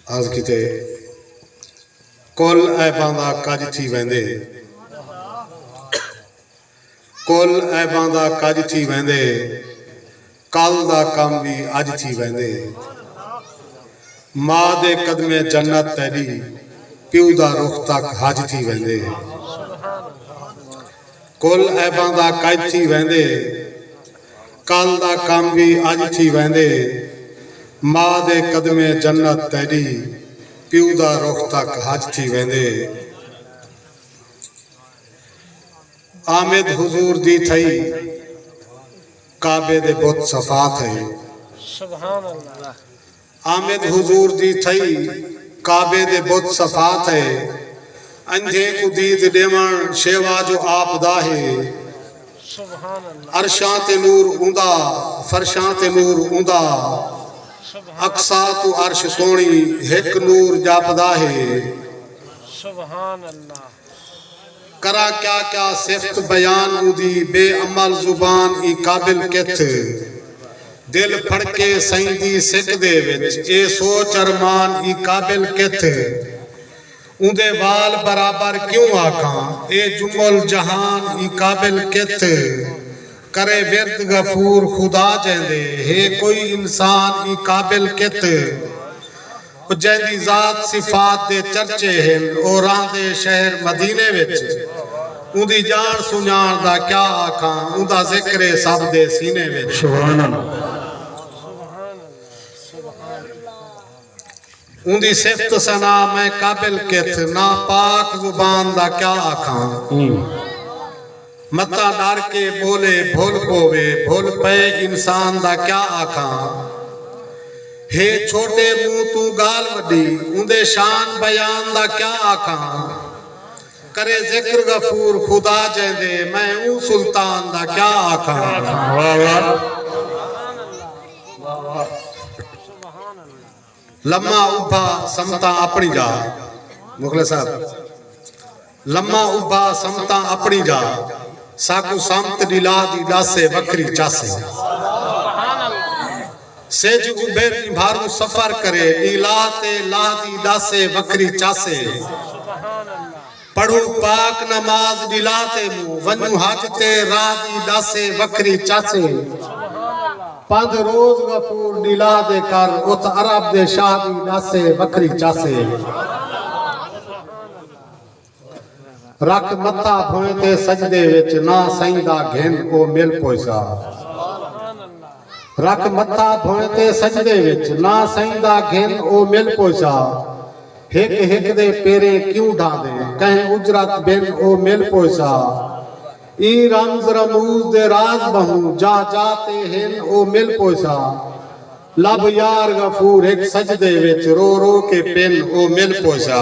अर्ज किते कुल ऐबां दा कज थी वेंदे, कुल ऐबां दा कज थी वेंदे, कल दा कम भी अज थी वेंदे। मां दे कदमे जन्नत तेरी, प्यू दा रुख तक हज थी वेंदे। कुल ऐबां दा कज थी वेंदे, कल दा कम भी अज थी वेंदे। मां दे कदमे जन्नत तेरी, प्यू दा रुख तक हज थी वेंदे। आमिद हुजूर दी थई, काबे दे बुत सफा थे। सुभान अल्लाह। आमिद हुजूर दी थई, काबे दे बुत सफा थे। अंधे को दीद देवण शेवा जो आप दाहे। सुभान अल्लाह। अरशां ते नूर ऊंदा, फरशां ते नूर ऊंदा। अक्सा तू अर्श सोनी एक नूर जापदा है। सुभान अल्लाह। करा क्या क्या सिफ्त बयान उदी बेअमल जुबान ई काबिल किथ। दिल फड़के सईंदी सिक दे विच ए सोच अरमान ई काबिल किथ। उंदे वाल बराबर क्यों आखां ए जुमल जहान ई काबिल किथ। करे विरद गफूर खुदा जेंदे हे कोई इंसान ई काबिल कित। जैंदी जात सिफात दे चर्चे हैं औरां दे शहर मदीने विच। उंदी जान सुनाण दा क्या आखां उंदा जिक्र सब दे सीने विच। सुभान अल्लाह। उंदी सिफ्त सना मैं काबिल कित ना पाक जुबान दा क्या आखां। मता डर के बोले भूल पोवे भूल पे इंसान दा क्या आखां। हे छोटे मुंह तू गाल वडी उंदे शान बयान दा क्या आखां। करे जिक्र गफूर खुदा जेंदे मैं ऊ सुल्तान दा क्या आखां। वाह वाह। लम्मा उभा समता अपनी जा। मुगल साहब लम्मा उभा समता अपनी जा। साकू समत डिला दी दासे वखरी चासे। सेज उबेर निभारू सफर करे नीला ते ला दी दासे वखरी चासे। पढ़ू पाक नमाज डिला ते मुंह वनू हज ते राह दी दासे वखरी चासे। पंज रोज गफूर डिला दे कर उत अरब दे शाह दी दासे वखरी चासे। रख मथा भोए ते सजदे विच ना सईंदा घेन ओ मिल पोइसा। रख मथा भोए ते सजदे विच ना सईंदा घेन ओ मिल पोइसा। हिक हिक दे पेरे क्यों ढांदे कहीं उजरत बिन ओ मिल पोइसा। ई रमज रमूज दे राज बहू जा जाते हिन ओ मिल पोइसा। लब यार गफूर एक सजदे विच रो रो के पिन ओ मिल पोइसा।